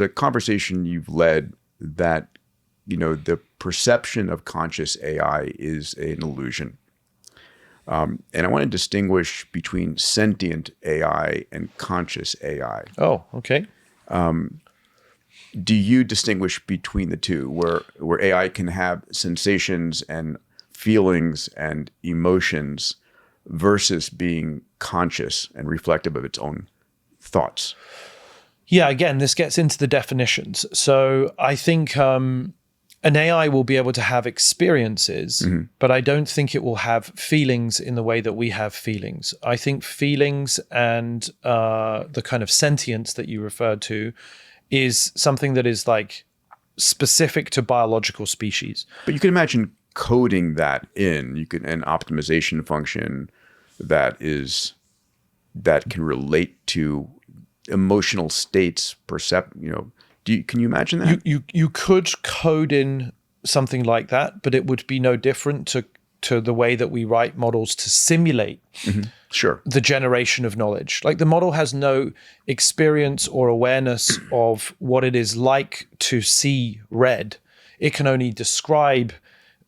the conversation you've led that, the perception of conscious AI is an illusion. And I want to distinguish between sentient AI and conscious AI. Oh, okay. Do you distinguish between the two, where AI can have sensations and feelings and emotions versus being conscious and reflective of its own thoughts? Yeah, again, this gets into the definitions. So I think an AI will be able to have experiences, but I don't think it will have feelings in the way that we have feelings. I think feelings and the kind of sentience that you referred to is something that is like specific to biological species. But you can imagine coding that in. You can an optimization function that can relate to emotional states, can you imagine that? You could code in something like that, but it would be no different to the way that we write models to simulate Sure. the generation of knowledge. Like the model has no experience or awareness of what it is like to see red. It can only describe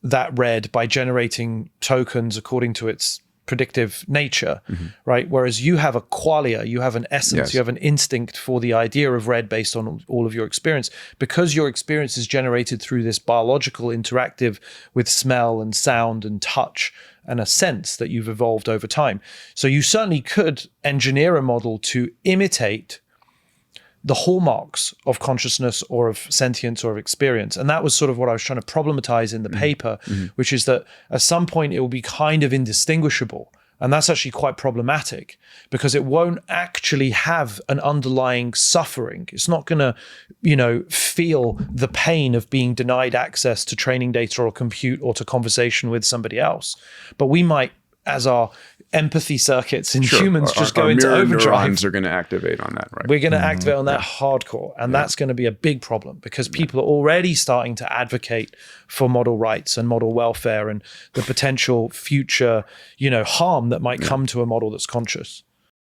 that red by generating tokens according to its predictive nature, right? Whereas you have a qualia, you have an essence, Yes. you have an instinct for the idea of red based on all of your experience. Because your experience is generated through this biological interactive with smell and sound and touch and a sense that you've evolved over time. So you certainly could engineer a model to imitate the hallmarks of consciousness or of sentience or of experience. And that was sort of what I was trying to problematize in the paper, which is that at some point it will be kind of indistinguishable. And that's actually quite problematic because it won't actually have an underlying suffering. It's not going to, feel the pain of being denied access to training data or compute or to conversation with somebody else. But we might, as our empathy circuits in humans, just go into overdrive. Neurons are going to activate on that, right? We're going to activate on that hardcore. And that's going to be a big problem because people are already starting to advocate for model rights and model welfare and the potential future, harm that might come to a model that's conscious.